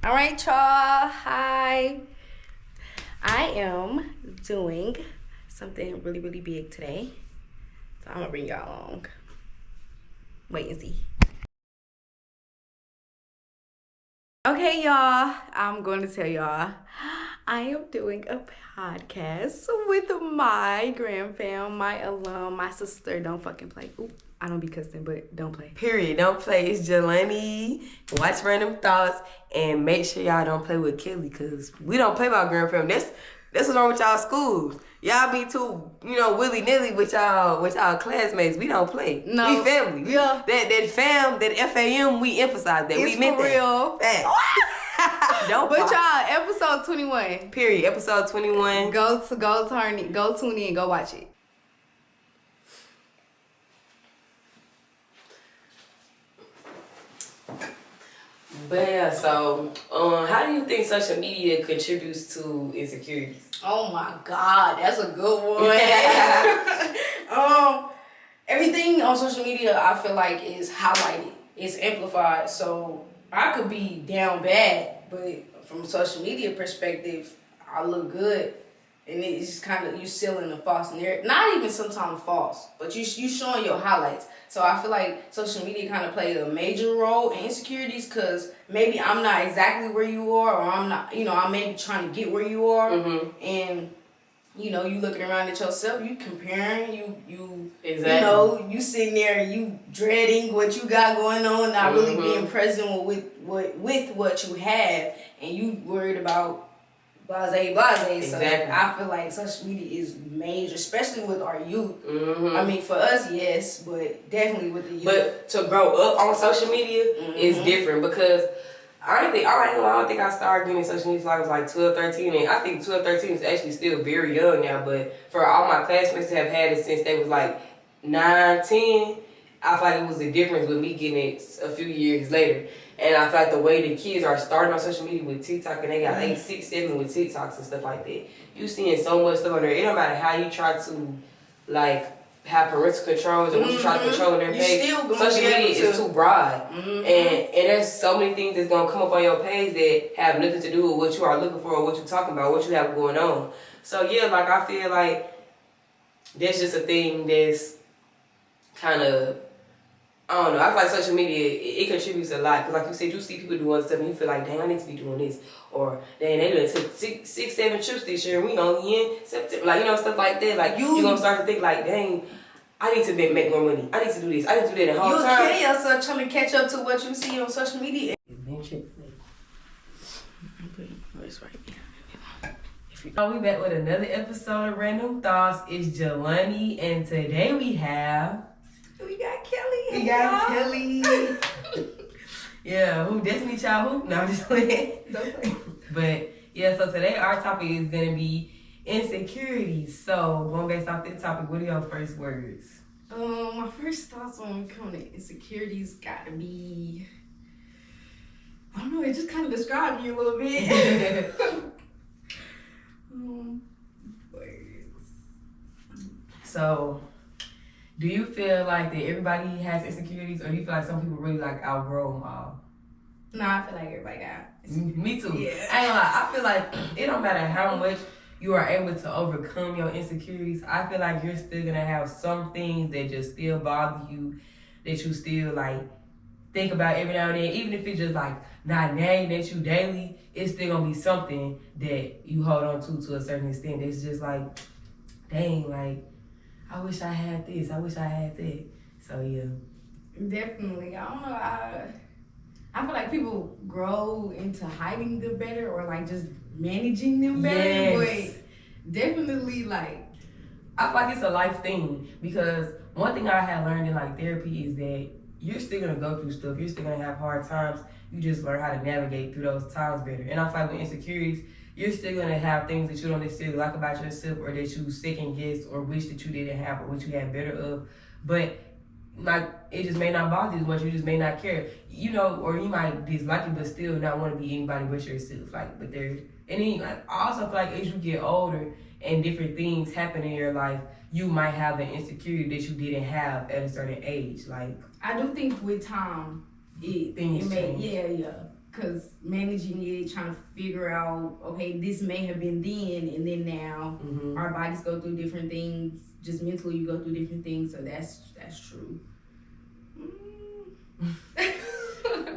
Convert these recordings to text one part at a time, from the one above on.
All right, y'all. Hi. I am doing something really, really big today. So I'm going to bring y'all along. Wait and see. Okay, y'all. I'm going to tell y'all. I am doing a podcast with my grandfam, my alum, my sister. Don't fucking play. Oop, I don't be cussing, but don't play. Period. Don't play. It's Jalani. Watch Random Thoughts. And make sure y'all don't play with Kelly, because we don't play about grandfam. That's what's wrong with y'all schools. Y'all be too, willy-nilly with y'all classmates. We don't play. No. We family. Yeah. That fam, that FAM, we emphasize that. It's we meant for real. That. Don't But pop. y'all, episode 21. Period. Episode 21. Go tune in, go watch it. But yeah, so how do you think social media contributes to insecurities? Oh my God, that's a good one. Everything on social media I feel like is highlighted, it's amplified. So I could be down bad, but from a social media perspective, I look good. And it's just kind of you selling a false narrative. Not even sometimes false, but you showing your highlights. So I feel like social media kind of plays a major role in insecurities because maybe I'm not exactly where you are, or I'm not, I'm maybe trying to get where you are. Mm-hmm. And, you looking around at yourself, you comparing, you Exactly. you sitting there, you dreading what you got going on, not really being present with what you have, and you worried about blase. Exactly. So I feel like social media is major, especially with our youth. Mm-hmm. I mean, for us, yes, but definitely with the youth. But to grow up on social media is different, because I don't think I started getting social media until I was like 12, 13, and I think 12, 13 is actually still very young now, but for all my classmates to have had it since they was like 9, 10, I feel like it was a difference with me getting it a few years later. And I feel like the way the kids are starting on social media with TikTok, and they got 8, 6, 7 with TikToks and stuff like that. You seeing so much stuff on there. It don't matter how you try to have parental controls and what you try to control on their page. Social media is too broad. And there's so many things that's gonna come up on your page that have nothing to do with what you are looking for or what you're talking about, what you have going on. So yeah, I feel like that's just a thing that's kind of, I don't know. I feel like social media, it contributes a lot. Because like you said, you see people doing stuff and you feel like, dang, I need to be doing this. Or, dang, they done took 6, 7 trips this year and we only in September. Stuff like that. You're going to start to think like, dang, I need to make more money. I need to do this. I need to do that the whole time. You'll kill yourself trying to catch up to what you see on social media. We back with another episode of Random Thoughts. It's Jalani, and today we have... We got Kelly. We got Kelly. Yeah, who Destiny Child who? No, I'm just playing. But yeah, so today our topic is gonna be insecurities. So going based off this topic, what are your first words? My first thoughts on coming to insecurities gotta be, I don't know, it just kind of described you a little bit. Words. So, do you feel like that everybody has insecurities, or do you feel like some people really outgrow them all? No, I feel like everybody got. Me too. Yeah. I ain't gonna lie. I feel like it don't matter how much you are able to overcome your insecurities. I feel like you're still gonna have some things that just still bother you, that you still think about every now and then. Even if it's just not nagging at you daily, it's still gonna be something that you hold on to a certain extent. It's just dang, I wish I had this. I wish I had that. So yeah. Definitely. I don't know. I feel like people grow into hiding them better, or just managing them better. Yes. But definitely I feel like it's a life thing, because one thing I had learned in therapy is that you're still gonna go through stuff. You're still gonna have hard times. You just learn how to navigate through those times better. And I feel like with insecurities, you're still gonna have things that you don't necessarily like about yourself, or that you second guess or wish that you didn't have, or what you had better of. But it just may not bother you as much. You just may not care, or you might dislike it, but still not want to be anybody but yourself. I also feel like as you get older and different things happen in your life, you might have an insecurity that you didn't have at a certain age. I do think with time, things change. Yeah. Because managing it, trying to figure out, okay, this may have been then and then now. Our bodies go through different things. Just mentally, you go through different things. So that's true.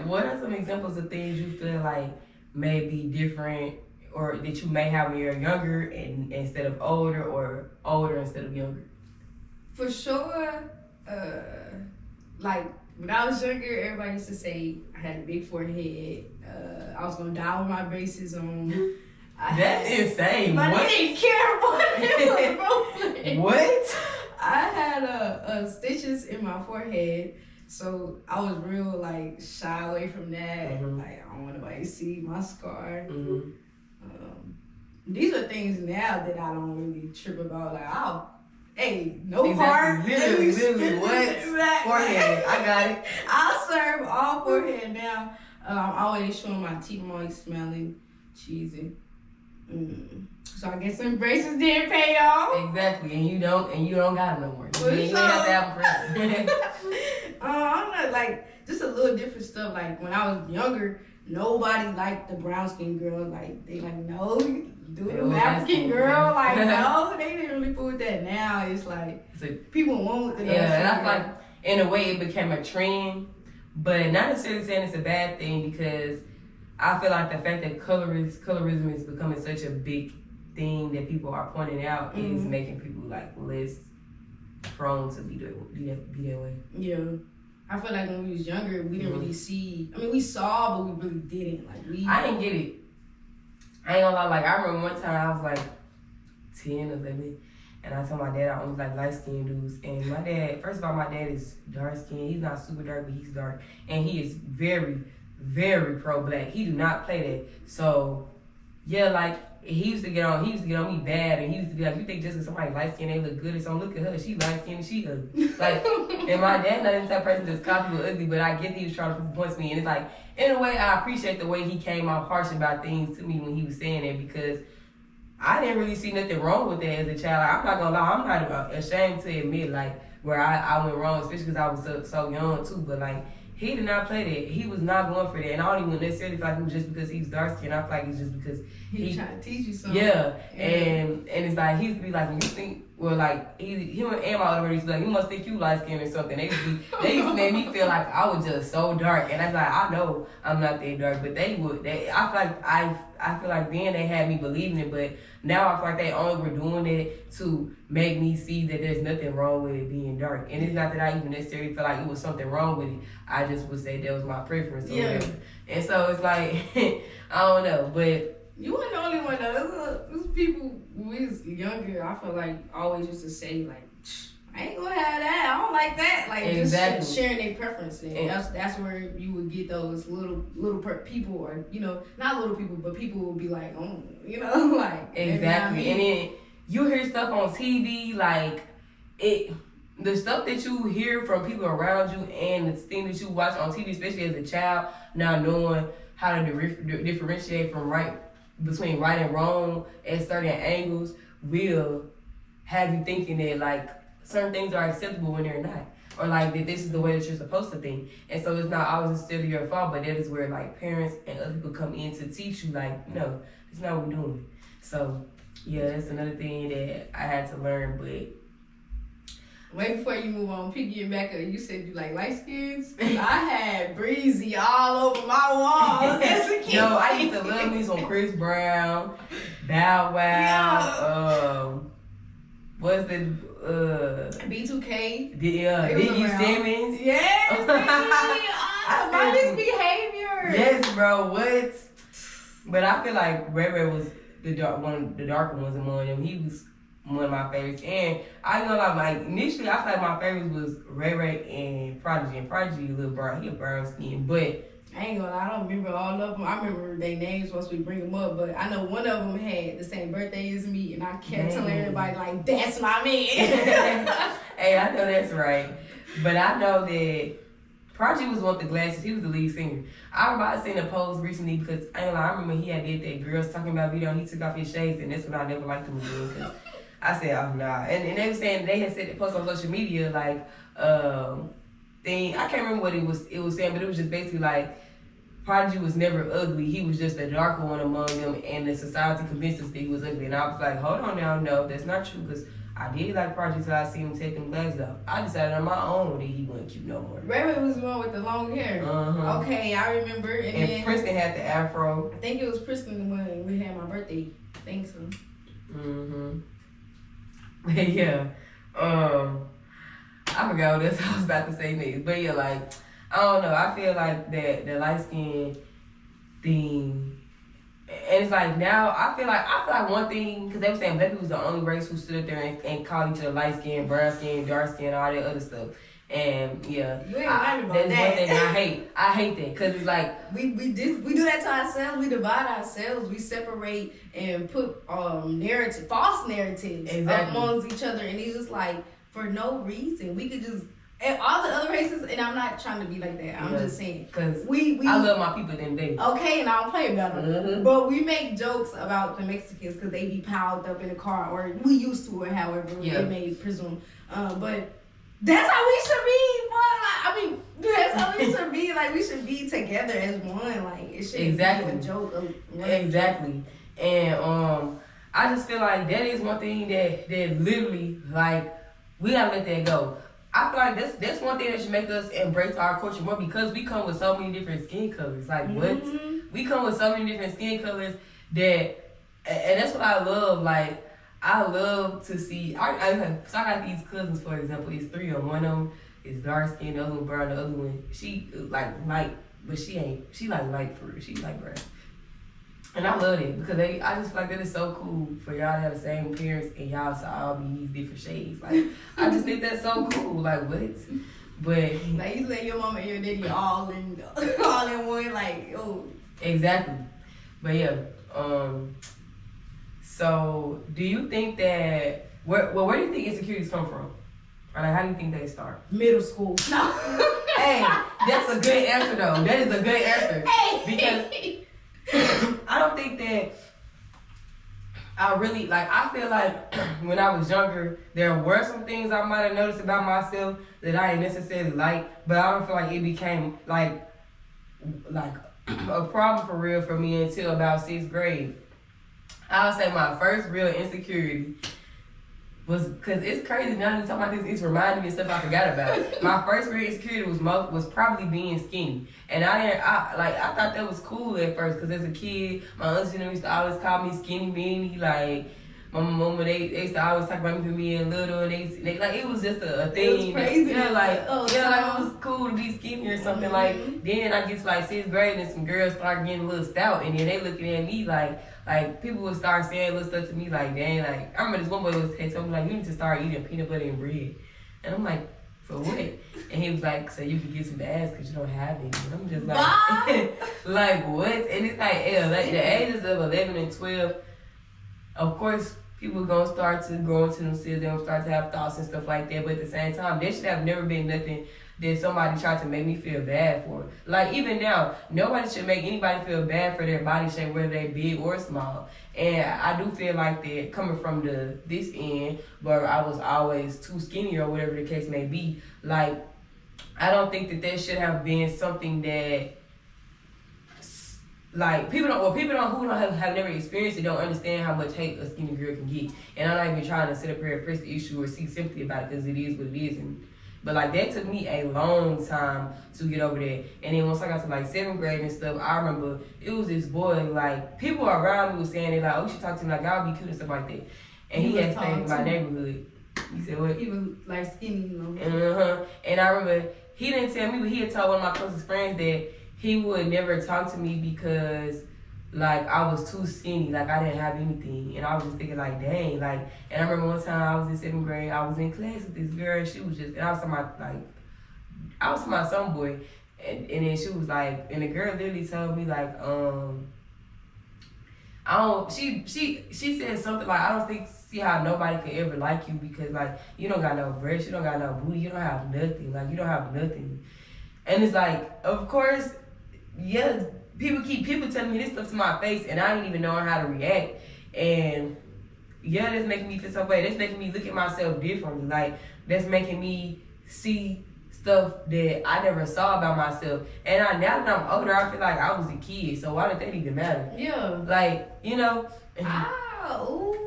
What are some examples of things you feel like may be different, or that you may have when you're younger and instead of older, or older instead of younger? For sure, like when I was younger, everybody used to say I had a big forehead. I was gonna die with my braces on. That's insane. But What? I didn't care about it. What? I had stitches in my forehead, so I was real like shy away from that. Like I don't want nobody to see my scar. These are things now that I don't really trip about. Like hey, no part. Literally, what? Forehead. I got it. I'll serve all forehead now. I'm always showing my teeth. I'm always smelling cheesy. So I guess some braces didn't pay off. Exactly, and you don't got it no more. You ain't have to have them forever. I'm not like just a little different stuff. Like when I was younger, nobody liked the brown skin girl. Like they like no, do an African girl. Like no, they didn't really put that. Now it's like people want the and I feel like in a way it became a trend, but not necessarily saying it's a bad thing, because I feel like the fact that colorism is becoming such a big thing that people are pointing out is making people like less prone to be that way. Yeah. I feel like when we was younger, we didn't really see. I mean, we saw, but we really didn't. Like I didn't get it. I ain't gonna lie. Like I remember one time I was like 10, 11, and I told my dad I only like light skinned dudes. And my dad, first of all, my dad is dark skinned. He's not super dark, but he's dark, and he is very, very pro black. He do not play that. So yeah, like he used to get on me bad, and he used to be like, you think just because somebody light skinned they look good or something? Look at her, she light skinned and she ugly. Like, and my dad not the type of person just call people ugly, but I get that he was trying to prove points to me, and it's like, in a way, I appreciate the way he came off harsh about things to me when he was saying it, because I didn't really see nothing wrong with that as a child. Like, I'm not gonna lie, I'm not ashamed to admit like where I went wrong, especially because I was so young too. But like, he did not play that. He was not going for that, and I don't even necessarily feel like it was just because he's dark skinned. I feel like it's just because he trying to teach you something. Yeah, and it's like he used to be like, when you think, well, like him and my other used to be like, you must think you light skinned or something. They used to make me feel like I was just so dark, and I was like, I know I'm not that dark, but I feel like then they had me believing it, but now I feel like they only were doing it to make me see that there's nothing wrong with it being dark. And it's not that I even necessarily feel like it was something wrong with it. I just would say that was my preference. Or whatever. And so it's like, I don't know, but you weren't the only one though. There's people when we was younger, I feel like always used to say like, I ain't gonna have that. I don't like that. Like exactly. Just sharing their preferences. That's where you would get those little people, or not little people, but people would be like, oh, like exactly. And then you hear stuff on TV like the stuff that you hear from people around you, and the thing that you watch on TV, especially as a child, now knowing how to differentiate between right and wrong at certain angles, will have you thinking that like certain things are acceptable when they're not, or like that this is the way that you're supposed to think. And so it's not always necessarily your fault, but that is where like parents and other people come in to teach you like, no, it's not what we're doing. So yeah, that's another thing that I had to learn. But wait, before you move on, piggying back up, you said you like light skins. I had breezy all over my walls as a kid. Yo, I used to love me some Chris Brown, Bow Wow, what's the B2K? Yeah, Biggie Simmons. Yes, my misbehavior. Yes, bro. What? But I feel like Ray Ray was the darker ones among them. He was one of my favorites, and I ain't gonna lie, like initially I feel like my favorites was Ray Ray and Prodigy. And Prodigy, he a brown skin, but I ain't gonna lie, I don't remember all of them. I remember their names once we bring them up, but I know one of them had the same birthday as me, and I kept telling everybody like, "That's my man." Hey, I know that's right, but I know that Prodigy was one with the glasses. He was the lead singer. I remember I seen a post recently because I ain't gonna lie, I remember he had did that Girls Talking About video. He took off his shades, and that's when I never liked him again. Cause I said, oh nah, and they were saying they had said the post on social media like thing. I can't remember what it was saying, but it was just basically like Prodigy was never ugly. He was just the darker one among them, and the society convinced us that he was ugly. And I was like, hold on now, no, that's not true, because I did like Prodigy till I seen him take them glasses off. I decided on my own that he wasn't cute no more. Ray Ray was the one with the long hair. Uh-huh. Okay, I remember. And then Princeton had the afro. I think it was Princeton when we had my birthday. I think so. Yeah. I forgot what else I was about to say next. But yeah, like, I don't know. I feel like that the light skin thing, and it's like now I feel like one thing, because they were saying black people was the only race who stood up there and called each other light skin, brown skin, dark skin, all that other stuff. And yeah, you ain't right about that's that. one thing I hate. I hate that, because it's like we do that to ourselves. We divide ourselves. We separate and put false narratives amongst each other, and it's just like for no reason. We could just. And all the other races, and I'm not trying to be like that. I'm just saying, because we I love my people them days. Okay, and I don't play about them, but we make jokes about the Mexicans because they be piled up in a car, or we used to, or however they may presume. But that's how we should be, boy. Like, I mean, that's how we should be. Like, we should be together as one. Like, it shouldn't be a joke. Exactly. And I just feel like that is one thing that literally, like, we gotta let that go. I feel like that's one thing that should make us embrace our culture more, because we come with so many different skin colors. Like, what? We come with so many different skin colors that, and that's what I love. Like, I love to see. So I got these cousins, for example. It's 3 of them. One of them is dark skin, the other one brown, the other one she like light, but she ain't. She like light for real. She like brown. And I love it, because I just feel like that is so cool for y'all to have the same parents and y'all to all be these different shades. Like, I just think that's so cool. Like, what? But like, you let your mama and your daddy all in one. Like, oh. Exactly. But yeah. So do you think that where do you think insecurities come from? Or like, how do you think they start? Middle school. No. Hey, that's a good answer though. That is a good answer. Because I don't think that I really, like, I feel like when I was younger, there were some things I might have noticed about myself that I didn't necessarily like, but I don't feel like it became like a problem for real for me until about 6th grade. I would say my first real insecurity was, because it's crazy now that you talk about this, it's reminding me of stuff I forgot about. My first real insecurity was probably being skinny. And I thought that was cool at first, because as a kid, my aunts used to always call me skinny meanie. Like, my mama, they used to always talk about me for being little, and they like, it was just a thing. It was crazy. Like it was cool to be skinny or something. Like, then I get to like 6th grade and some girls start getting a little stout, and then they looking at me like people would start saying little stuff to me like, dang, like, I remember this one boy was telling me like, you need to start eating peanut butter and bread. And I'm like, for what? And he was like, so you can get some ass because you don't have any. And I'm just like, like, what? And it's like, like the ages of 11 and 12, of course, people gonna start to grow into themselves. They're gonna start to have thoughts and stuff like that. But at the same time, there should have never been nothing that somebody tried to make me feel bad for. Like, even now, nobody should make anybody feel bad for their body shape, whether they're big or small. And I do feel like that coming from this end, where I was always too skinny or whatever the case may be, like, I don't think that should have been something that, like, people who have never experienced it don't understand how much hate a skinny girl can get. And I'm not even trying to sit up here and press the issue or see sympathy about it, because it is what it is. But like, that took me a long time to get over that. And then once I got to like 7th grade and stuff, I remember it was this boy, like, people around me was saying, they like, oh, you should talk to him, like, y'all be cute and stuff like that. And he had stayed in my neighborhood. You said what? He was like skinny, you know. And I remember he didn't tell me, but he had told one of my closest friends that he would never talk to me because, like, I was too skinny, like, I didn't have anything. And I was just thinking, like, dang, like, and I remember one time I was in 7th grade, I was in class with this girl, and she was just, and I was talking about some boy, and then she was like, and the girl literally told me, like, she said something like, I don't see how nobody could ever like you, because, like, you don't got no breasts, you don't got no booty, you don't have nothing, like, you don't have nothing. And it's like, of course, yeah, people telling me this stuff to my face, and I ain't even knowing how to react. And yeah, that's making me feel some way. That's making me look at myself differently. Like, that's making me see stuff that I never saw about myself. And now that I'm older, I feel like I was a kid. So why did that even matter? Yeah. Like, you know. Ooh.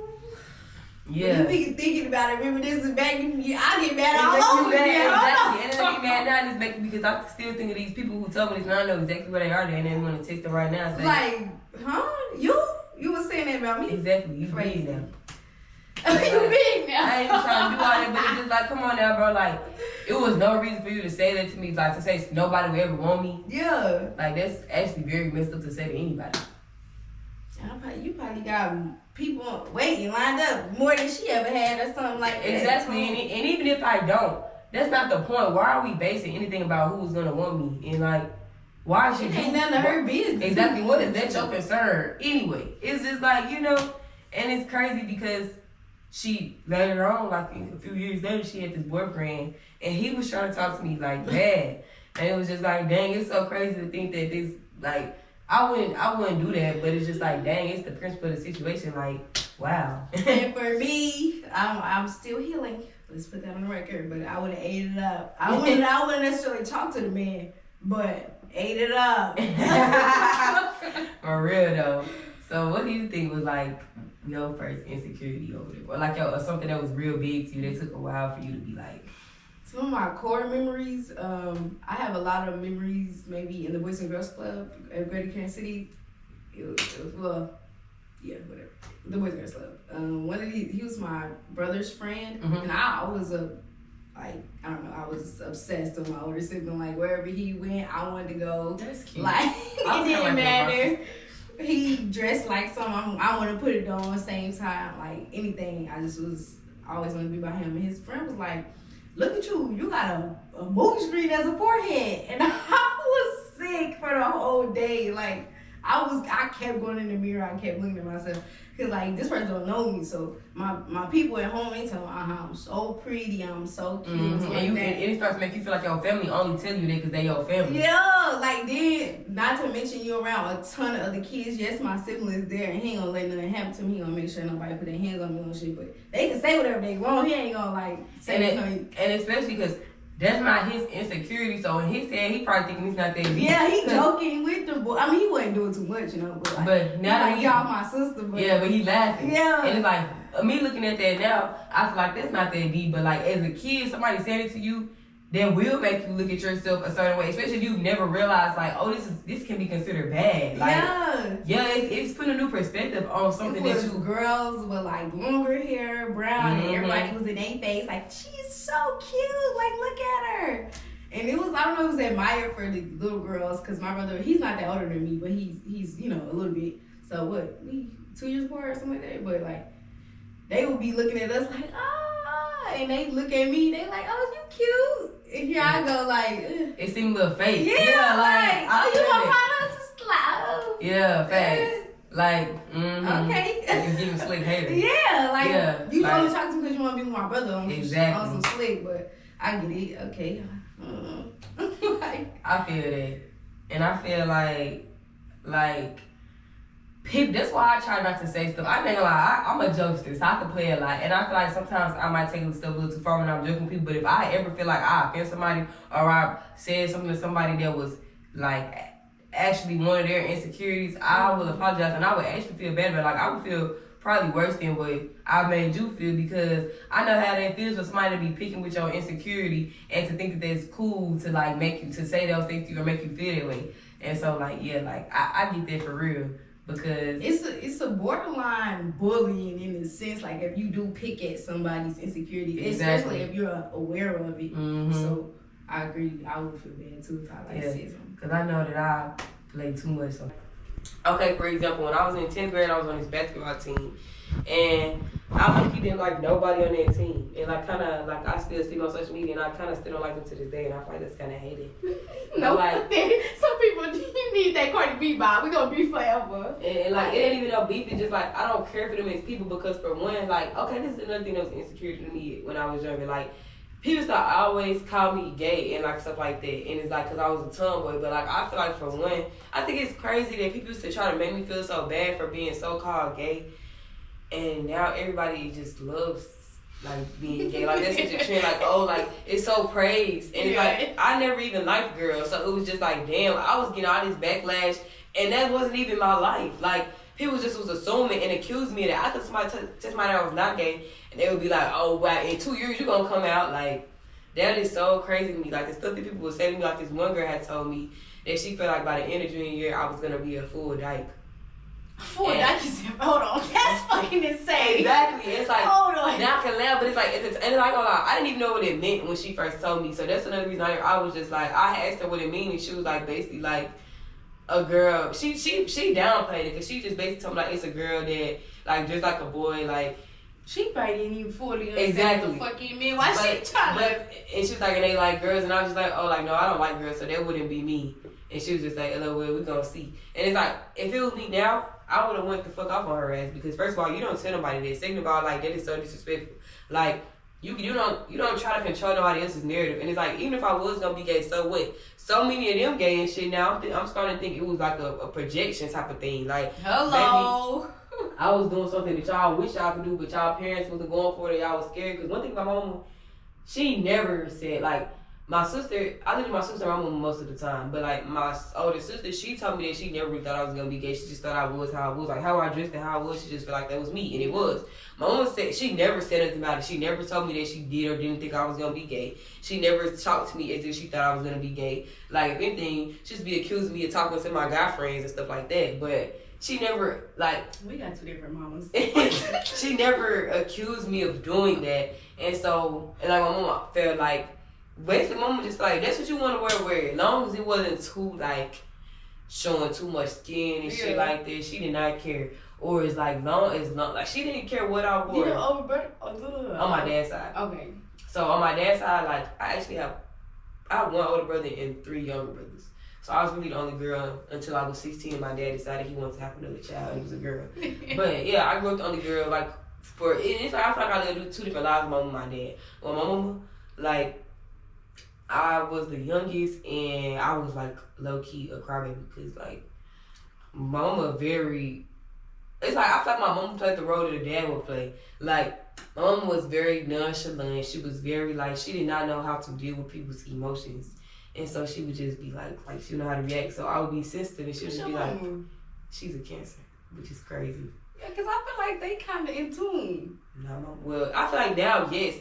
Yeah. You be thinking about it, reminiscing back, I get mad all over again. Exactly. And then I get mad now, and it's making because I still think of these people who told me this, and I know exactly where they are there, and they want to text them right now and say, like, huh? You was saying that about me? Exactly. You big now. You big now. I ain't even trying to do all that, but it's just like, come on now, bro. Like, it was no reason for you to say that to me, like to say nobody would ever want me. Yeah. Like, that's actually very messed up to say to anybody. You probably got people waiting, lined up more than she ever had or something like that. Exactly, and even if I don't, that's not the point. Why are we basing anything about who's gonna want me? And like, why is she? It ain't none of her business. Exactly, what is that your concern? Anyway, it's just like, you know, and it's crazy because she later on, like a few years later, she had this boyfriend, and he was trying to talk to me like bad, and it was just like, dang, it's so crazy to think that this like. I wouldn't do that, but it's just like, dang, it's the principle of the situation. Like, wow. And for me, I'm still healing. Let's put that on the record. But I would have ate it up. I wouldn't necessarily talk to the man, but ate it up. For real though. So, what do you think was like your first insecurity over there, or like or something that was real big to you that took a while for you to be like? Some of my core memories, I have a lot of memories maybe in the Boys and Girls Club at Greater Kansas City. It was whatever. The Boys and Girls Club. He was my brother's friend, and I was I was obsessed with my older sibling. Like, wherever he went, I wanted to go. That's cute. Like, it didn't matter. He dressed like something, I want to put it on same time. Like, anything, I always wanted to be by him. And his friend was like, look at you got a movie screen as a forehead. And I was sick for the whole day. Like, I kept going in the mirror, I kept looking at myself. Cause like, this person don't know me, so my people at home, they tell me, I'm so pretty, I'm so cute. And it starts to make you feel like your family only tell you that because they your family. Yeah, like then, not to mention you around a ton of other kids. Yes, my sibling's there, and he ain't gonna let nothing happen to me. He gonna make sure nobody put their hands on me on shit. But they can say whatever they want. He ain't gonna like say anything. And especially because that's not his insecurity. So when he said, he probably thinking he's not that deep. Yeah, he joking with the boy. I mean, he wasn't doing too much, you know. But now that y'all my sister. But yeah, but he laughing. Yeah. And it's like, me looking at that now, I feel like that's not that deep. But like, as a kid, somebody said it to you, that will make you look at yourself a certain way. Especially if you never realized, like, oh, this can be considered bad. Like, yeah, it's putting a new perspective on something that you. Girls with like longer hair, brown, and everybody was in their face like, she's so cute. Like, look at her. And it was, I don't know, it was admired for the little girls, because my brother, he's not that older than me, but he's you know, a little bit. So what, we 2 years apart or something like that? But like, they would be looking at us like, and they look at me, they like, oh, you cute. And here I go like, ugh. It seemed a little fake. Yeah, like, oh, you want products? Slow. Yeah, facts. Like, okay. You give him slick hater. Yeah, like, yeah, you only talk to me because you want to be with my brother on exactly. some slick, but I get it. Okay. Like, I feel that. And I feel like, people, that's why I try not to say stuff. I ain't gonna lie, I'm a jokester, so I can play a lot. And I feel like sometimes I might take stuff a little too far when I'm joking with people. But if I ever feel like I offend somebody, or I said something to somebody that was like actually one of their insecurities, I will apologize, and I would actually feel bad about it. Like, I would feel probably worse than what I made you feel, because I know how that feels for somebody to be picking with your insecurity and to think that that's cool to like make you, to say those things to you or make you feel that way. And so like, yeah, like I get that for real. Because it's a borderline bullying in a sense, like if you do pick at somebody's insecurity, especially if you're aware of it. So I agree, I would feel bad too if I said something. Because I know that I play too much. So. Okay, for example, when I was in 10th grade, I was on this basketball team, and I lucky didn't like nobody on that team, and I kind of like, I still see them on social media, and I kind of still don't like them to this day, and I feel like that's kind of hated. No, like some people, you need that Cardi B vibe. We gonna be forever. And like, it ain't even no beef. It's just like, I don't care for them as people, because for one, like, okay, this is another thing that was insecurity to me when I was younger. Like, people start always call me gay and like stuff like that, and it's like because I was a tomboy. But like, I feel like for one, I think it's crazy that people used to try to make me feel so bad for being so called gay, and now everybody just loves like being gay. Like that's such a trend. Like like it's so praised, and it's like I never even liked girls, so it was just like damn, I was getting all this backlash, and that wasn't even my life. Like people just was assuming and accused me of that. I thought somebody tell somebody I was not gay, and they would be like, oh wow, in 2 years you gonna come out. Like that is so crazy to me. Like the stuff that people would say to me. Like this one girl had told me that she felt like by the end of junior year I was gonna be a full dyke. Full dyke is hold on, that's fucking insane. Exactly. It's like hold on. Now I can laugh, but it's like and it's like I didn't even know what it meant when she first told me. So that's another reason I was just like I asked her what it mean, and she was like basically like a girl. She downplayed it because she just basically told me like it's a girl that like just like a boy like. She probably didn't even fully understand Exactly. what the fuck you mean. Why she trying to? And she was like, and they like girls, and I was just like, oh, like no, I don't like girls, so that wouldn't be me. And she was just like, LOL, we gonna see. And it's like, if it was me now, I would have went the fuck off on her ass because first of all, you don't tell nobody that. Second of all, like that is so disrespectful. Like you don't try to control nobody else's narrative. And it's like even if I was gonna be gay, so what? So many of them gay and shit now. I'm starting to think it was like a projection type of thing. Like hello. Maybe I was doing something that y'all wish y'all could do, but y'all parents wasn't going for it. Y'all was scared. Because one thing my mama, she never said, like, my sister, I lived with my sister and my mama most of the time. But, like, my older sister, she told me that she never really thought I was going to be gay. She just thought I was how I was. Like, how I dressed and how I was, she just felt like that was me. And it was. My mama said, she never said anything about it. She never told me that she did or didn't think I was going to be gay. She never talked to me as if she thought I was going to be gay. Like, if anything, she just be accusing me of talking to my guy friends and stuff like that. But she never, like... We got two different mamas. She never accused me of doing that. And so, and like my mama felt like, basically mama just like, that's what you want to wear. As long as it wasn't too, like, showing too much skin and shit like that, she did not care. Or it's like, like, she didn't care what I wore. You know, older brother? On my dad's side. Okay. So on my dad's side, like, I have one older brother and 3 younger brothers. So I was really the only girl until I was 16 and my dad decided he wanted to have another child. He was a girl. But yeah, I grew up the only girl. Like, it's like I feel like I lived 2 different lives with my mom and my dad. Well, my mama, like, I was the youngest and I was like low-key a crybaby because like, my mama it's like I feel like my mama played the role that the dad would play. Like, my mama was very nonchalant. She was very like, she did not know how to deal with people's emotions. And so she would just be like she would know how to react. So I would be sensitive and she would just be like, she's a Cancer, which is crazy. Yeah, because I feel like they kind of in tune. No, well, I feel like now, yes.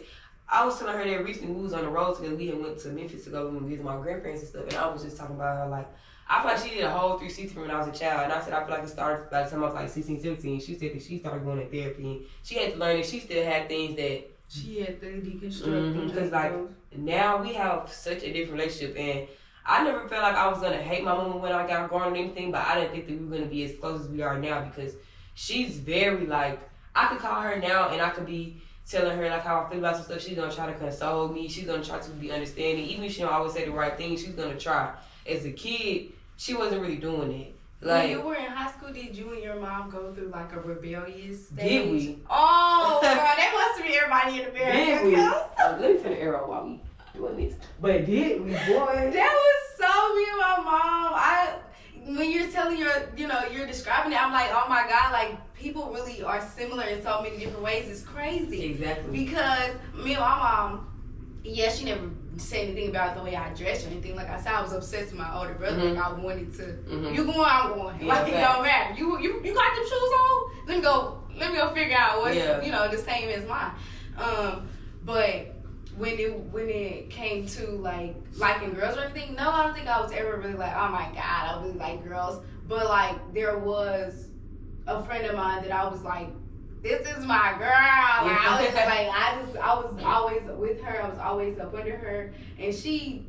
I was telling her that recently we was on the road together. We had went to Memphis to go visit my grandparents and stuff. And I was just talking about how, like, I feel like she did a whole 360 from when I was a child. And I said, I feel like it started by the time I was like 16, 17. She said that she started going to therapy. And she had to learn that she still had things that she had to deconstruct. Because, like, now we have such a different relationship. And I never felt like I was going to hate my mama when I got grown or anything. But I didn't think that we were going to be as close as we are now. Because she's very, like, I could call her now and I could be telling her like how I feel about some stuff. She's gonna try to console me. She's gonna try to be understanding. Even if she don't always say the right thing, she's gonna try. As a kid, she wasn't really doing it. Like, when you were in high school, did you and your mom go through like a rebellious stage? Did we? Oh, girl, that must be everybody in America. Did we? Let me turn the arrow while we doing this. But did we, boy? That was so me and my mom. When you're telling you're describing it, I'm like, oh my God, like people really are similar in so many different ways. It's crazy. Exactly. Because me and my mom, yeah, she never said anything about the way I dressed or anything. Like I said, I was obsessed with my older brother. Mm-hmm. Like I wanted to, Mm-hmm. you going, I'm going. Yeah, like it don't matter. You got them shoes on? Let me go figure out what's the same as mine. But when it came to like liking girls or anything, no, I don't think I was ever really like, oh my God, I really like girls. But like there was a friend of mine that I was like, this is my girl. Like, I was always with her. I was always up under her, and she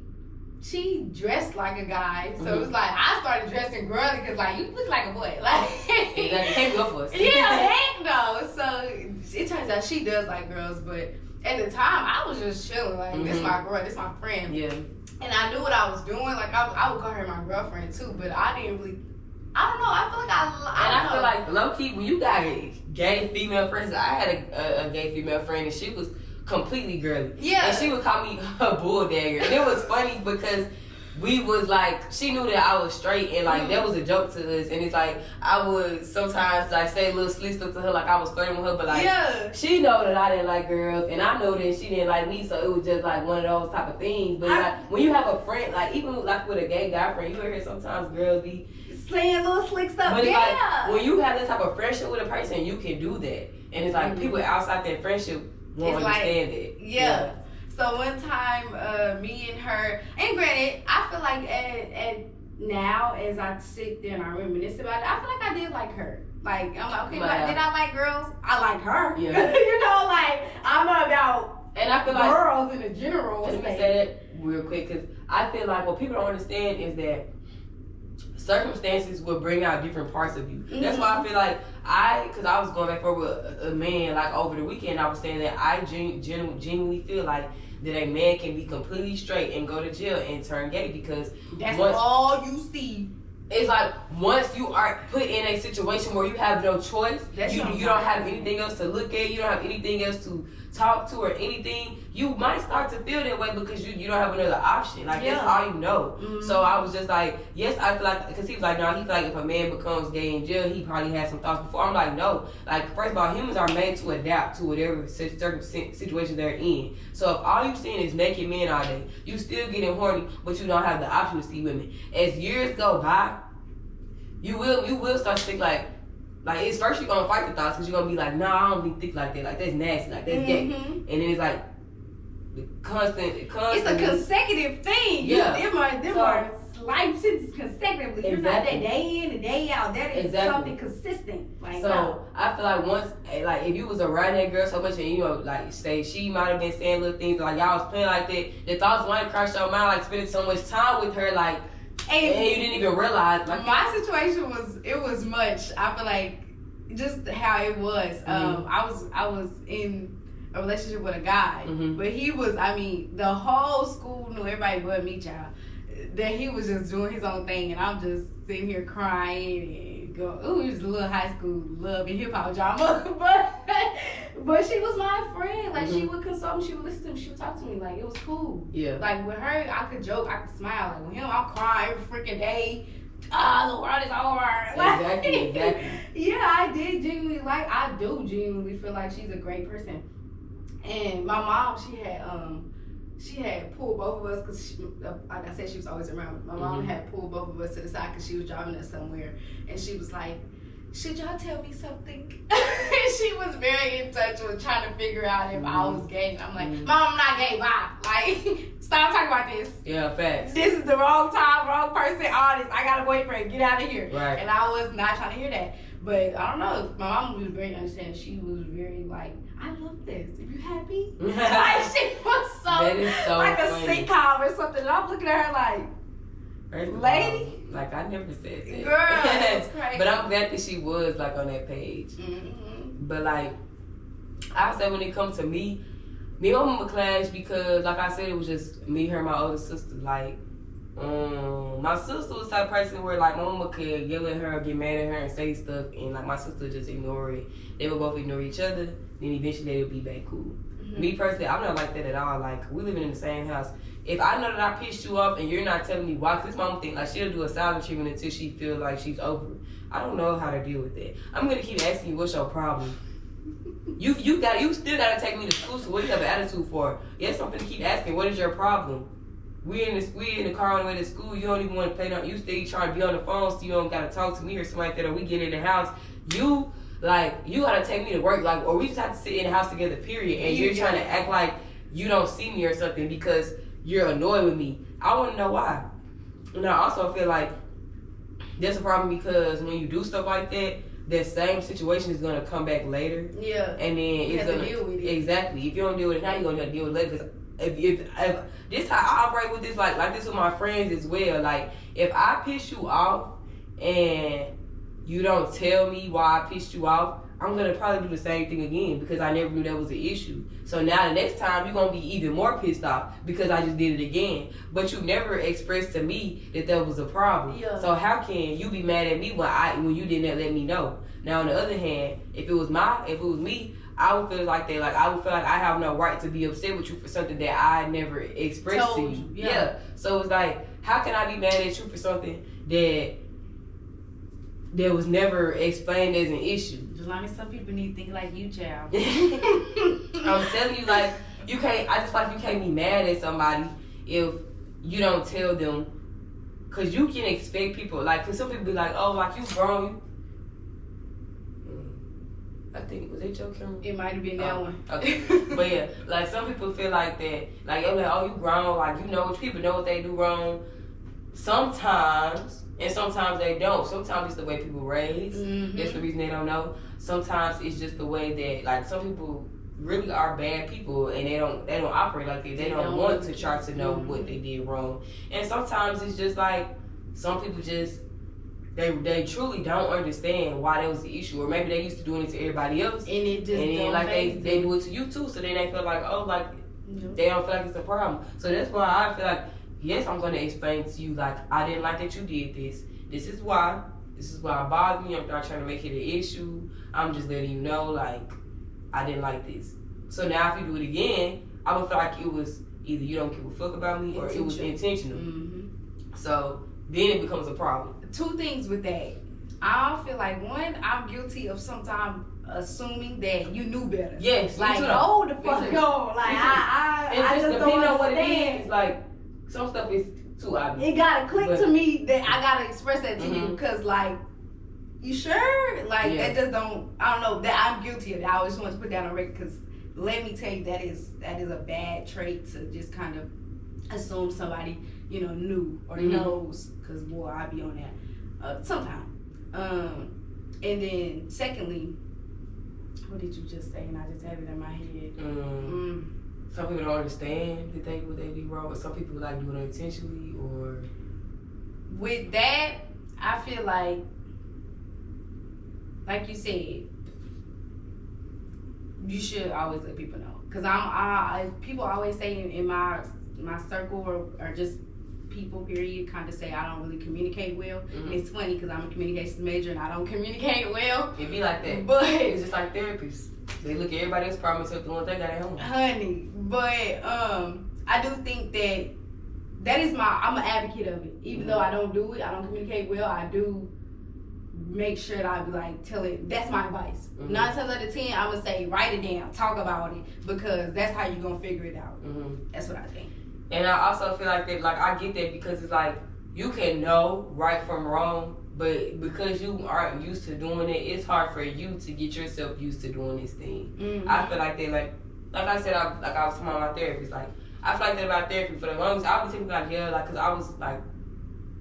dressed like a guy. So it was like I started dressing girly because like you look like a boy. Like exactly, can't go for us. Yeah, heck no. So it turns out she does like girls, but at the time I was just chilling. Like this my girl, this my friend. Yeah. And I knew what I was doing. Like I would call her my girlfriend too, but I didn't really. I don't know. I feel like I feel like low key when you got gay female friends, I had a gay female friend and she was completely girly. Yeah. And she would call me a bull dagger. And it was funny because we was like, she knew that I was straight, and like that was a joke to us. And it's like I would sometimes like say little slick stuff to her, like I was flirting with her, but like she know that I didn't like girls, and I know that she didn't like me, so it was just like one of those type of things. But like when you have a friend, like even like with a gay guy friend, you hear sometimes girls be saying little slick stuff. But it's like when you have that type of friendship with a person, you can do that, and it's like people outside that friendship won't understand it. Yeah. So one time, me and her, and granted, I feel like at now, as I sit there and I reminisce about it, I feel like I did like her. Like, I'm like, okay, did I like girls? I like her. Yeah. You know, like, I'm not about and I feel girls in a general Let me say that real quick, because I feel like what people don't understand is that circumstances will bring out different parts of you. That's why I feel like because I was going back for a man like over the weekend, I was saying that I genuinely feel like that a man can be completely straight and go to jail and turn gay because that's all you see. It's like once you are put in a situation where you have no choice, you don't have anything else to look at, you don't have anything else to talk to or anything, you might start to feel that way because you don't have another option. Like that's all you know. So I was just like, yes, I feel like, because he was like, no, he feel like if a man becomes gay in jail, he probably had some thoughts before. I'm like, no. Like first of all, humans are made to adapt to whatever certain situation they're in. So if all you've seen is naked men all day, you still getting horny, but you don't have the option to see women. As years go by, you will start to think like it's first you're gonna fight the thoughts because you're gonna be like, nah, I don't be thick like that, like that's nasty, like that's gay, and then it's like the constant. It's a consecutive thing. Yeah, them are life sentences consecutively. Exactly. You're not that day in and day out. That is something consistent. Like so, I feel like once, like if you was around that girl so much, and you know, like say she might have been saying little things like y'all was playing like that, the thoughts might cross your mind, like spending so much time with her, like. And you didn't even realize. Like, my situation was much. I feel like just how it was. I was in a relationship with a guy, but he was. I mean, the whole school knew, everybody but me, child, that he was just doing his own thing, and I'm just sitting here crying and going, "Ooh, it was a little high school love and hip hop drama." But she was my friend. Like she would console me, she would listen to me, she would talk to me. Like it was cool. Yeah. Like with her, I could joke, I could smile. Like with him, I'm crying every freaking day. The world is over. Exactly. Yeah, I do genuinely feel like she's a great person. And my mom, she had pulled both of us because, like I said, she was always around. My mom had pulled both of us to the side because she was driving us somewhere, and she was like, "Should y'all tell me something?" She was very in touch with trying to figure out if I was gay. And I'm like, "Mom, I'm not gay. Bye. Like, stop talking about this. Yeah, facts. This is the wrong time, wrong person. All this. I got a boyfriend. Get out of here." Right. And I was not trying to hear that. But I don't know. My mom was very understanding. She was very like, "I love this. If you happy," like she was so like funny. A sitcom or something. And I'm looking at her like, lady. Like I never said that. Girl, that's crazy. But I'm glad that she was like on that page. But like I said, when it comes to me and my mama clash because like I said, it was just me, her, and my older sister. Like my sister was the type of person where like my mama could yell at her, get mad at her, and say stuff, and like my sister just ignore it. They would both ignore each other. Then eventually they would be back cool. Me personally, I'm not like that at all. Like we living in the same house. If I know that I pissed you off and you're not telling me why, because this mama think like she'll do a silent treatment until she feel like she's over it. I don't know how to deal with that. I'm gonna keep asking you, what's your problem? You still gotta take me to school. So what do you have an attitude for? Yes, I'm gonna keep asking, what is your problem? We in the car on the way to school. You don't even want to play. You stay trying to be on the phone, so you don't gotta talk to me or something like that. Or we get in the house, you gotta take me to work, like, or we just have to sit in the house together. Period. And you're trying to act like you don't see me or something because you're annoyed with me. I want to know why. And I also feel like there's a problem because when you do stuff like that, that same situation is gonna come back later. Yeah. And then it's gonna deal with it. Exactly. If you don't deal with it now, you're gonna have to deal with it later. Because if this how I operate with this, like this with my friends as well. Like if I piss you off and you don't tell me why I pissed you off, I'm gonna probably do the same thing again because I never knew that was an issue. So now the next time you're gonna be even more pissed off because I just did it again. But you never expressed to me that was a problem. Yeah. So how can you be mad at me when you didn't let me know? Now on the other hand, if it was me, I would feel like that. Like I would feel like I have no right to be upset with you for something that I never expressed to you. Yeah. So it's like, how can I be mad at you for something that was never explained as an issue? Jalani, some people need to think like you, child. I'm telling you, like, you can't. I just feel like you can't be mad at somebody if you don't tell them, cause you can expect people. Like, cause some people be like, oh, like you grown. I think, was it your camera? It might have been that one. Okay. But yeah, like some people feel like that. Like, they're like, oh, you grown. Like, you know, people know what they do wrong. Sometimes, and sometimes they don't. Sometimes it's the way people raise. Mm-hmm. That's the reason they don't know. Sometimes it's just the way that, like, some people really are bad people and they don't operate like that. They don't want to try to know what they did wrong. And sometimes it's just like some people just they truly don't understand why that was the issue, or maybe they used to doing it to everybody else, and it just and then don't like they do it to you too. So then they feel like, oh, like they don't feel like it's a problem. So that's why I feel like, yes, I'm gonna explain to you, like, I didn't like that you did this. This is why it bothered me. I'm not trying to make it an issue. I'm just letting you know, like, I didn't like this. So now if you do it again, I would feel like it was either you don't give a fuck about me or it was intentional. Mm-hmm. So then it becomes a problem. Two things with that. I feel like, one, I'm guilty of sometimes assuming that you knew better. Yes, like, hold the fuck on. Like, I just depending don't on what it understand. is. Like, some stuff is too obvious. It gotta click to me that I gotta express that to you, because, like, you sure? Like, that just don't, I don't know, that I'm guilty of that. I always want to put that on record, because let me tell you, that is a bad trait, to just kind of assume somebody, you know, knew or knows, because, boy, I be on that sometimes. And then, secondly, what did you just say? And I just have it in my head. Some people don't understand that they do wrong, but some people like doing it intentionally, or with that, I feel like you said, you should always let people know. Cause people always say in my circle or just people, period, kind of say I don't really communicate well. It's funny because I'm a communications major and I don't communicate well. It be like that. But it's just like therapists. They look at everybody else's problem except the ones they got at home. Honey, but I do think that is I'm an advocate of it. Even though I don't do it, I don't communicate well, I do make sure that I be like, tell it, that's my advice. 9 times out of 10, I would say write it down, talk about it, because that's how you're gonna figure it out. That's what I think. And I also feel like that, like, I get that, because it's like, you can know right from wrong, but because you aren't used to doing it, it's hard for you to get yourself used to doing this thing. I feel like that, like I said, I was talking about my therapist, like, I feel like that about therapy for the longest. I would typically like, yeah, like, because I was like,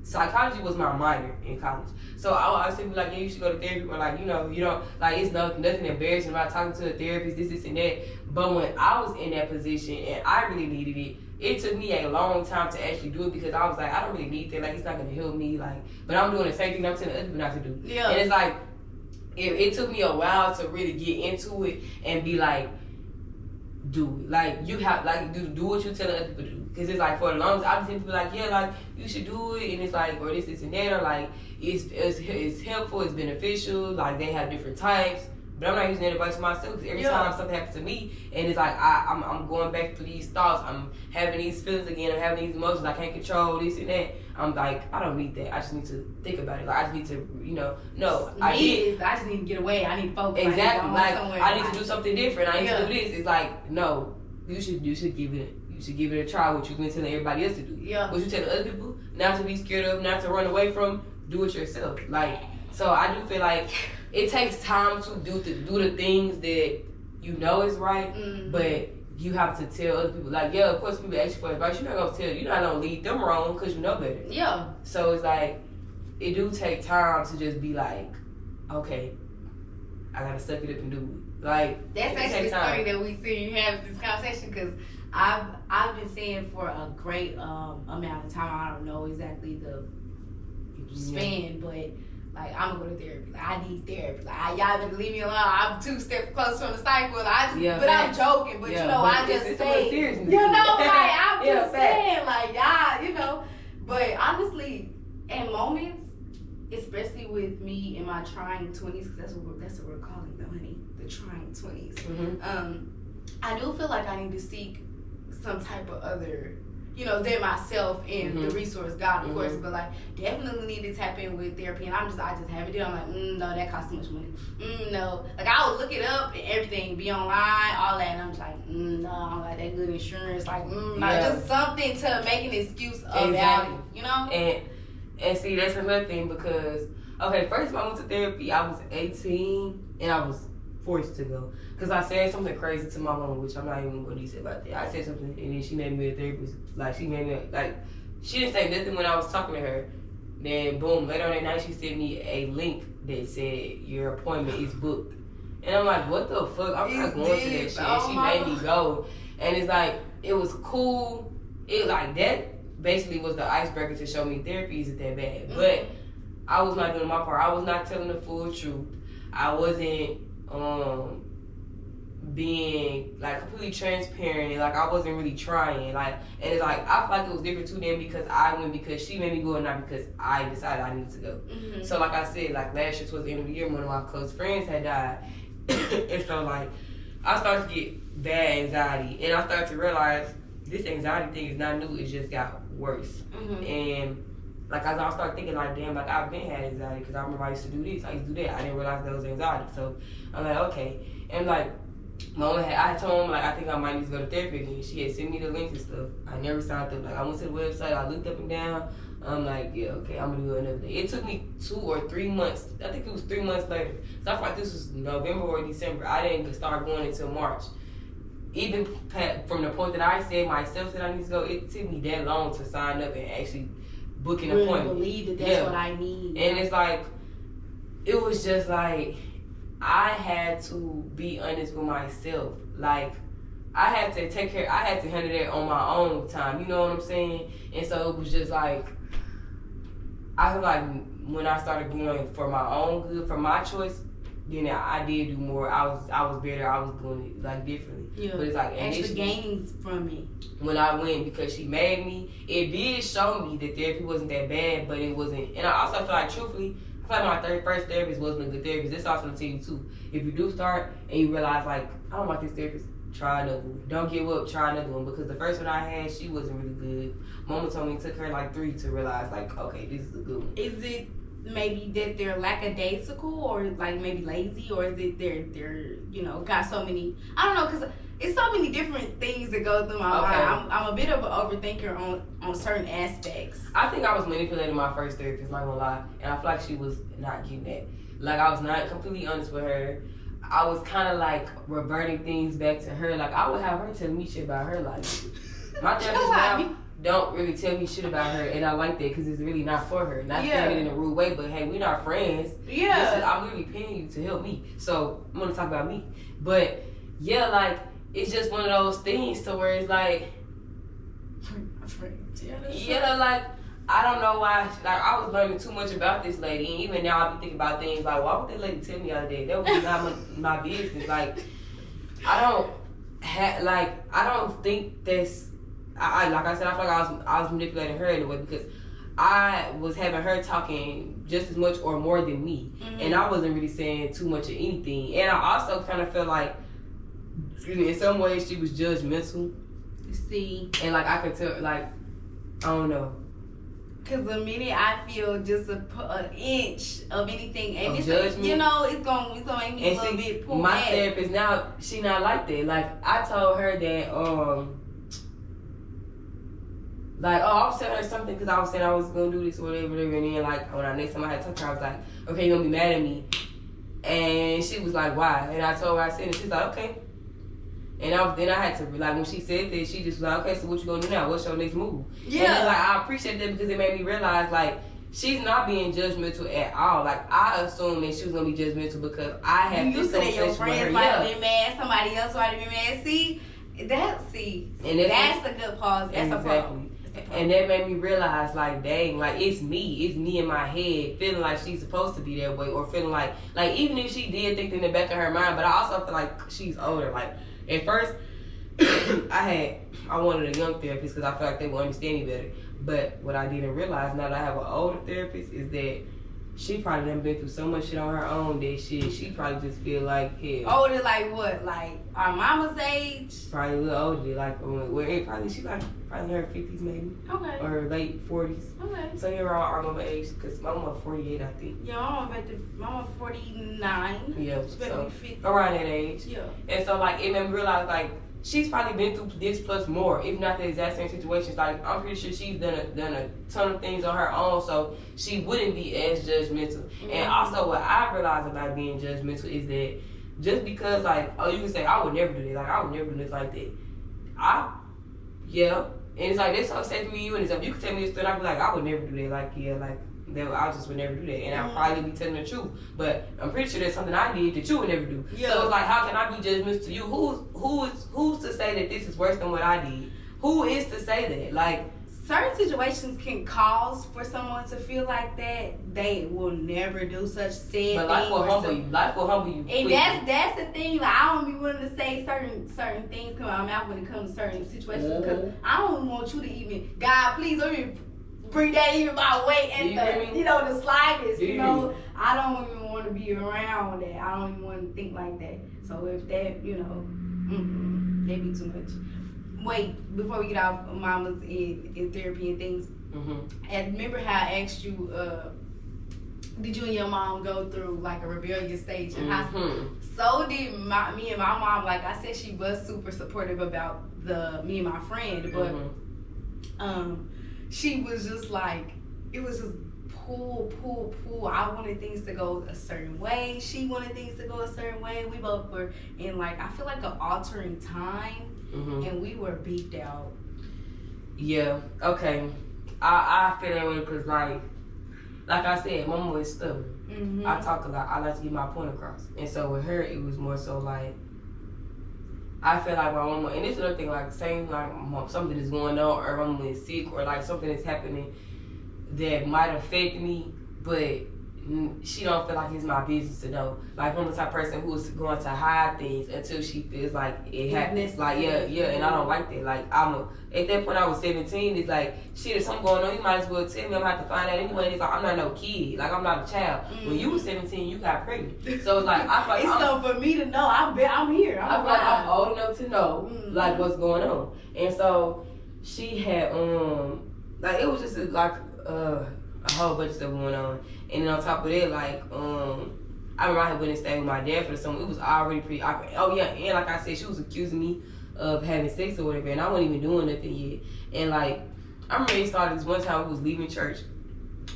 psychology was my minor in college. So I was typically like, yeah, you should go to therapy, or like, you know, you don't, like, it's nothing embarrassing about talking to a therapist, this and that. But when I was in that position and I really needed it, it took me a long time to actually do it, because I was like, I don't really need that. Like, it's not going to help me. Like, but I'm doing the same thing I'm telling other people not to do. Yeah. And it's like, it took me a while to really get into it and be like, do it. Like, you have, like, do what you tell other people to do. Because it's like, for the longest, I was telling people, like, yeah, like, you should do it. And it's like, or this and that. Or like, it's helpful, it's beneficial. Like, they have different types. But I'm not using that advice for myself, because every time something happens to me, and it's like I'm going back through these thoughts, I'm having these feelings again, I'm having these emotions, I can't control this and that. I'm like, I don't need that. I just need to think about it. Like, I just need to, you know, no. I just need to get away. I need to focus. Exactly. I need to do something different. I need to do this. It's like, no, you should give it a try. What you've been telling everybody else to do. Yeah. What you telling other people not to be scared of, not to run away from. Do it yourself. Like, so I do feel like it takes time to do the things that you know is right, but you have to tell other people. Like, yeah, of course, people ask you for advice. You're not gonna lead them wrong because you know better. Yeah. So it's like, it do take time to just be like, okay, I gotta suck it up and do it. Like, that's actually funny that we see you have this conversation, because I've been saying for a great amount of time. I don't know exactly the span, but like, I'm gonna go to therapy. Like, I need therapy. Like, y'all better leave me alone. I'm 2 steps close from the cycle. But I'm joking. But, I just say, like, I'm just saying, like, y'all, But honestly, in moments, especially with me in my trying 20s, because that's what we're calling them, honey, the trying 20s. Mm-hmm. I do feel like I need to seek some type of other, than myself and the resource, God, of course, but like definitely need to tap in with therapy. And I just haven't done it. I'm like, no, that costs too much money. No, like I would look it up and everything, be online, all that, and I'm just like, no, I don't got that good insurance. Like, just something to make an excuse about it, And see, that's another thing because, okay, first time I went to therapy, I was 18 and I was forced to go. Because I said something crazy to my mom, which I'm not even going to say about that. I said something and then she made me a therapist. Like, she didn't say nothing when I was talking to her. Then, boom, later on that night, she sent me a link that said, your appointment is booked. And I'm like, what the fuck? I'm not going to that shit. And she made me go. And it's like, it was cool. That basically was the icebreaker to show me therapy isn't that bad. But I was not doing my part. I was not telling the full truth. I wasn't being like completely transparent. Like I wasn't really trying. Like, and it's like I feel like it was different too then because I went because she made me go and not because I decided I needed to go. So like I said, like last year towards the end of the year, one of my close friends had died, and so like I started to get bad anxiety, and I started to realize this anxiety thing is not new. It just got worse. And like as I started thinking like, damn, like I've been had anxiety because I remember I used to do this, I used to do that. I didn't realize that was anxiety. So I'm like, okay. And like I told him like I think I might need to go to therapy again. She had sent me the links and stuff. I never signed up. Like I went to the website, I looked up and down. I'm like, yeah, okay, I'm gonna do it another day. It took me 2 or 3 months. I think it was 3 months later. So I feel like this was November or December. I didn't start going until March. Even from the point that I said myself that I need to go, it took me that long to sign up and actually book an appointment. Believe that that's what I need. And it's like, it was just like, I had to be honest with myself. Like, I had to handle that on my own time. You know what I'm saying? And so it was just like, I feel like when I started going for my own good, for my choice, then I did do more. I was better. I was doing it like differently. Yeah. But it's like extra gains from me. When I went because she made me, it did show me that therapy wasn't that bad, but it wasn't. And I also feel like truthfully, I feel like my first therapist wasn't a good therapist. This also to tell you too. If you do start and you realize like I don't like this therapist, try another one. Don't give up. Try another one because the first one I had, she wasn't really good. Mama told me it took her like 3 to realize like, okay, this is a good one. Is it maybe that they're lackadaisical or like maybe lazy, or is it they're got so many, I don't know, because it's so many different things that go through my mind. I'm a bit of an overthinker on certain aspects. I think I was manipulating my first therapist, not gonna lie, and I feel like she was not getting that. Like I was not completely honest with her. I was kind of like reverting things back to her. Like I would have her tell me shit about her life. My therapist now don't really tell me shit about her, and I like that because it's really not for her. Not saying it in a rude way, but hey, we're not friends. Yeah, I'm really paying you to help me, so I'm gonna talk about me. But yeah, like it's just one of those things to where it's like, like I don't know why. Like I was learning too much about this lady, and even now I be thinking about things like, why would that lady tell me the other day? That would be not my business. Like I don't think that's. Like I said, I feel like I was manipulating her in a way because I was having her talking just as much or more than me, and I wasn't really saying too much of anything. And I also kind of felt like, in some ways, she was judgmental. See, and like I could tell, like I don't know. Cause the minute I feel just an inch of anything, and it's judgment, it's gonna make me a little bit pull my back. therapist now, she not like that. Like I told her that like, I was telling her something because I was saying I was going to do this or whatever, and then, like, when next time I had to talk to her, I was like, okay, you're going to be mad at me. And she was like, why? And I told her I said it. She's like, okay. And then I had to, like, when she said that, she just was like, okay, so what you going to do now? What's your next move? Yeah. And then, like, I appreciate that because it made me realize, like, she's not being judgmental at all. Like, I assumed that she was going to be judgmental because I had this conversation with her. You said your friends might have been mad, somebody else might have been mad. That's a good pause. That's a problem. And that made me realize, like, dang, like, it's me in my head feeling like she's supposed to be that way, or feeling like even if she did think in the back of her mind, but I also feel like she's older. Like, at first, I wanted a young therapist because I feel like they would understand me better. But what I didn't realize now that I have an older therapist is that she probably done been through so much shit on her own that she probably just feel like, hell. Older like what? Like our mama's age? Probably a little older, like she like probably her 50s maybe. Okay. Or her late 40s. Okay. So you're around our mama age, because my mama 48, I think. Yeah, my mama 49. Yeah, She's about to be 50. Around that age. Yeah. And so like it made me realize like she's probably been through this plus more, if not the exact same situations. Like I'm pretty sure she's done a ton of things on her own, so she wouldn't be as judgmental. Mm-hmm. And also what I realized about being judgmental is that just because like, oh, you can say I would never do that, like I would never do this like that. And it's like that's so safe for me, you and stuff. You could tell me this story, I'd be like, I would never do that. Like I just would never do that, and I'll probably be telling the truth. But I'm pretty sure there's something I did that you would never do. Yeah. So it's like, how can I be judgmental to you? Who's to say that this is worse than what I did? Who is to say that? Like, certain situations can cause for someone to feel like that. They will never do such sad things. But life will humble you. Life will humble you. And quickly. that's the thing. Like, I don't be willing to say certain things come out of my mouth when it comes to certain situations, because I don't want you to even, God, please let me bring that even my way and the slightest. You know, I don't even want to be around that. I don't even want to think like that. So if that, that'd be too much. Wait, before we get off mamas in therapy and things, and remember how I asked you, did you and your mom go through like a rebellious stage in high school? So did me and my mom. Like I said, she was super supportive about me and my friend, but she was just like, it was just pull. I wanted things to go a certain way. She wanted things to go a certain way. We both were in like, I feel like an altering time. And we were beat out. Yeah, okay. I feel that way because, like I said, Mama was stubborn. I talk a lot. I like to get my point across. And so with her, it was more so like, I feel like my mama, and this is another thing, like saying like something is going on, or my mama is sick, or like something is happening that might affect me, but she don't feel like it's my business to know. Like, I'm the type of person who's going to hide things until she feels like it happens. Like, yeah, and I don't like that. Like, at that point I was 17, it's like, shit, if something going on, you might as well tell me. I'm gonna have to find out anyway. It's like, I'm not no kid. Like, I'm not a child. When you were 17, you got pregnant. So it's like, I feel like it's so for me to know, I'm here. I feel like I'm old enough to know, like, what's going on. And so, she had, like, it was just like, a whole bunch of stuff going on. And then on top of that, like, I remember I had went and stayed with my dad for the summer. It was already pretty awkward. Oh yeah, and like I said, she was accusing me of having sex or whatever, and I wasn't even doing nothing yet. And like, I remember it started this one time we was leaving church.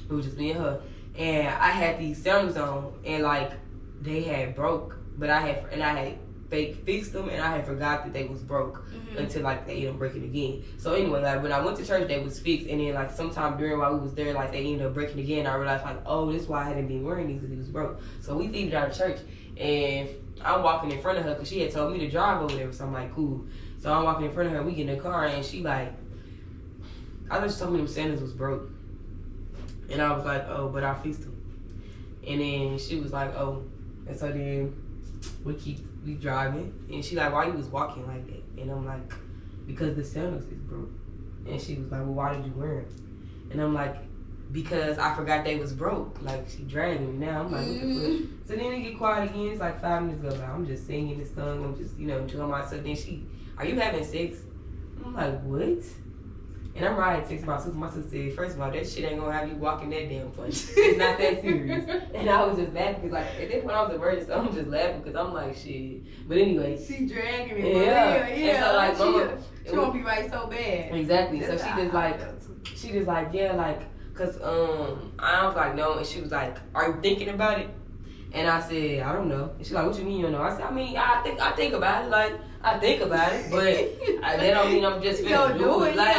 It was just me and her. And I had these sandals on, and like, they had broke, but I had fake fixed them, and I had forgot that they was broke until like they ended up breaking again. So anyway, like when I went to church, they was fixed, and then like sometime during while we was there, like they ended up breaking again. I realized like, oh, this is why I hadn't been wearing these, because it was broke. So we leave it out of church, and I'm walking in front of her because she had told me to drive over there. So I'm like, cool. So I'm walking in front of her. We get in the car, and she like, I thought she told me them sandals was broke, and I was like, oh, but I fixed them. And then she was like, oh, and so then we driving, and she like, why you was walking like that? And I'm like, because the sandals is broke. And she was like, well, why did you wear them? And I'm like, because I forgot they was broke. Like, she dragging me now. I'm like, what the fuck? So then we get quiet again. It's like 5 minutes go by. I'm just singing this song. I'm just, enjoying myself. Then she, are you having sex? I'm like, what? And I'm riding text my sister. My sister said, first of all, that shit ain't gonna have you walking that damn funny. It's not that serious. And I was just laughing because, like, at that point I was a virgin, so I'm just laughing because I'm like, shit. But anyway. She dragging me. Yeah. And so, like, Mama, she won't be right so bad. Exactly. So she just like, yeah, like, cause I was like, no, and she was like, are you thinking about it? And I said, I don't know. And she's like, what you mean you don't know? I said, I mean, I think about it. Like, I think about it, but that don't mean I'm just finna do it. Like,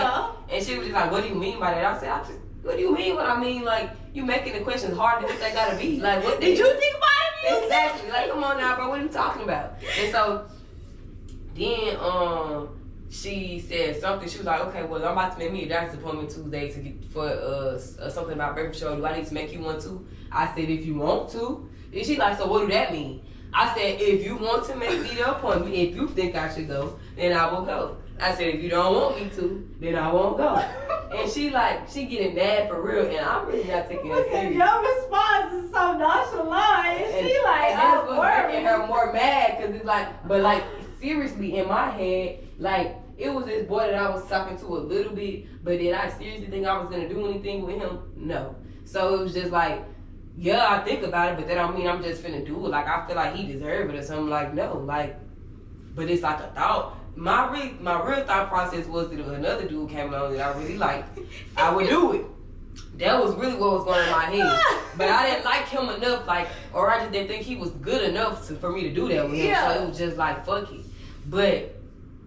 and she was just like, what do you mean by that? I said, what do you mean what I mean? Like, you making the questions harder than what they gotta be. Like, what did you think about it? Exactly. Like, come on now, bro, what are you talking about? And so, then, she said something. She was like, okay, well, I'm about to make me a doctor's appointment Tuesday to get for something about baby show. Do I need to make you one too? I said, if you want to. And she like, so what do that mean? I said, if you want to make me the appointment, if you think I should go, then I will go. I said, if you don't want me to, then I won't go. And she getting mad for real, and I'm really not taking that serious. Your response is so nonchalant, and she like, that's what's making her more mad, because it's like, but like, seriously, in my head, like, it was this boy that I was talking to a little bit, but did I seriously think I was going to do anything with him? No. So it was just like, yeah, I think about it, but that don't mean I'm just finna do it. Like, I feel like he deserved it or something. Like, no. Like, but it's like a thought. My real thought process was that if another dude came along that I really liked, I would do it. That was really what was going on in my head. But I didn't like him enough, like, or I just didn't think he was good enough for me to do that with him. Yeah. So it was just like, fuck it. But,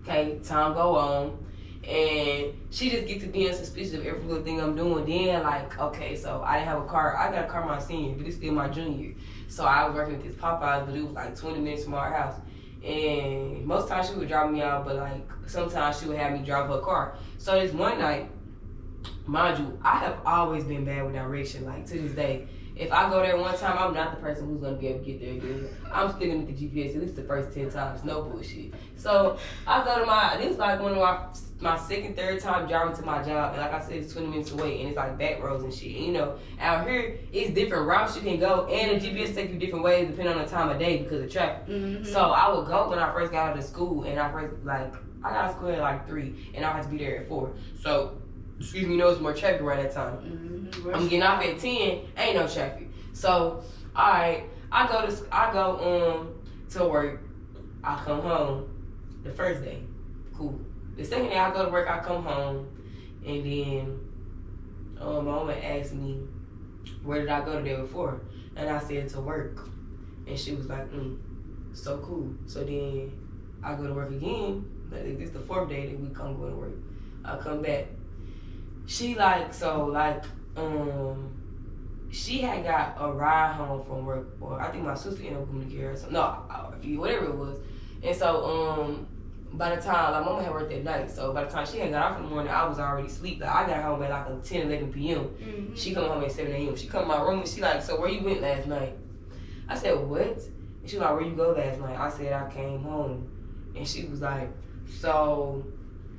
okay, time go on. And she just get to being suspicious of every little thing I'm doing. Then, like, okay, so I didn't have a car. I got a car my senior, but it's still my junior. So I was working at this Popeyes, but it was like 20 minutes from our house. And most times she would drop me out, but like sometimes she would have me drive her car. So this one night, mind you, I have always been bad with direction, like to this day. If I go there one time, I'm not the person who's gonna be able to get there again. I'm sticking with the GPS at least the first 10 times, no bullshit. So I go to this is like one of my second, third time driving to my job, and like I said, it's 20 minutes away, and it's like back roads and shit. And, you know, out here, it's different routes you can go, and the GPS take you different ways depending on the time of day because of traffic. Mm-hmm. So I would go when I first got out of school, and I got out of school at like 3, and I had to be there at 4. So, excuse me, it's more traffic around that time. Mm-hmm. I'm getting off at 10, ain't no traffic. So, alright, I go to work, I come home the first day, cool. The second day I go to work, I come home, and then my mama asked me, where did I go the day before? And I said, to work. And she was like, so cool. So then I go to work again. Like, this is the 4th day that we come going to work. I come back. She she had got a ride home from work, or I think my sister ended up coming to get her or something. No, whatever it was. And so, by the time, like, mama had worked that night, so by the time she had got off in the morning, I was already asleep. Like, I got home at like 10, 11 p.m. Mm-hmm. She come home at 7 a.m. She come in my room and she like, so where you went last night? I said, what? And she like, where you go last night? I said, I came home. And she was like, so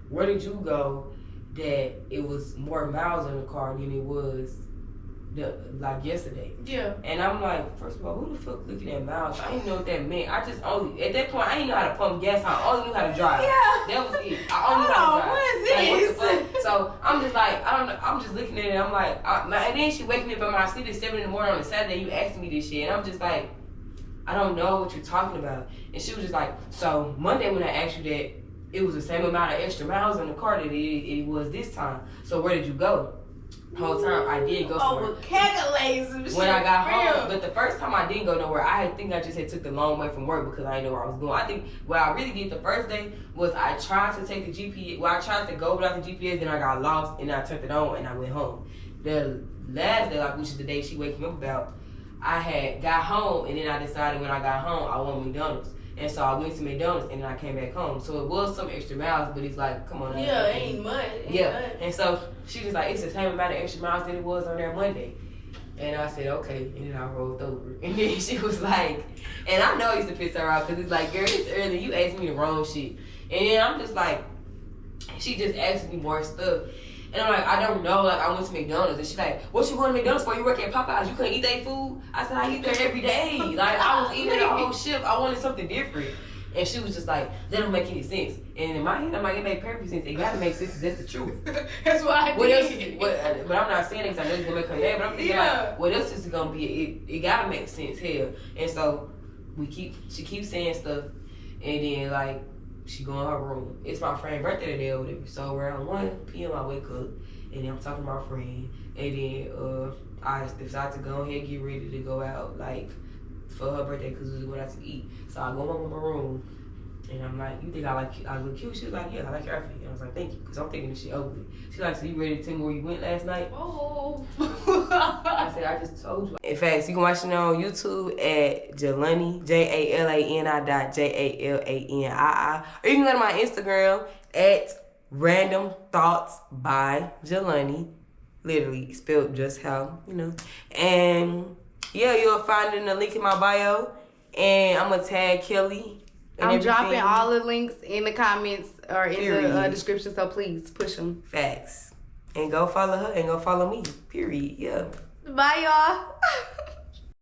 where did you go that it was more miles in the car than it was yesterday? Yeah. And I'm like, first of all, who the fuck looking at miles? I didn't know what that meant. At that point, I didn't know how to pump gas. I only knew how to drive. Yeah. That was it. I only knew how to drive. What is this? So I'm just like, I don't know. I'm just looking at it. I'm like, and then she waking me up in my sleep at 7 in the morning on a Saturday. You asking me this shit. And I'm just like, I don't know what you're talking about. And she was just like, so Monday when I asked you that, it was the same amount of extra miles in the car that it was this time. So where did you go? The whole time I did go somewhere. Calculating some shit. When I got home, but the first time I didn't go nowhere, I think I just took the long way from work because I didn't know where I was going. I think what I really did the first day was I tried to take the GPS. Well, I tried to go without the GPS, then I got lost and I turned it on and I went home. The last day, which is the day she woke me up about, I had got home and then I decided when I got home I wanted McDonald's. And so I went to McDonald's and then I came back home. So it was some extra miles, but it's like, come on. Yeah, it ain't much. And so she was like, it's the same amount of extra miles that it was on that Monday. And I said, okay. And then I rolled over. And then she was like, and I know I used to piss her off because it's like, girl, it's early. You asked me the wrong shit. And then I'm just like, she just asked me more stuff. And I'm like, I don't know. Like, I went to McDonald's. And she's like, what you going to McDonald's for? You work at Popeyes. You couldn't eat their food? I said, I eat there every day. Like, I was eating the whole shift. I wanted something different. And she was just like, that don't make any sense. And in my head, I'm like, it made perfect sense. It got to make sense. That's the truth. That's what I did. But I'm not saying it because I know it's going to make her mad. But I'm thinking, like, what else is it going to be? It got to make sense here. And so she keeps saying stuff. And then, like, she go in her room. It's my friend's birthday today or whatever. So around 1 p.m. I wake up and then I'm talking to my friend. And then I decide to go ahead and get ready to go out like for her birthday because we was going out to eat. So I go in my room And I'm like, you think I look cute? She was like, yeah, I like your outfit. And I was like, thank you, because I'm thinking this shit ugly. She like, so you ready to tell me where you went last night? Oh. I said, I just told you. In fact, you can watch it on YouTube at Jalani, JALANI.JALANII. Or you can go to my Instagram at Random Thoughts by Jalani. Literally spelled just how, you know. And yeah, you'll find it in the link in my bio. And I'm going to tag Kelly. I'm dropping all the links in the comments or in the description, so please push them. Facts. And go follow her and go follow me. Period. Yeah. Bye, y'all.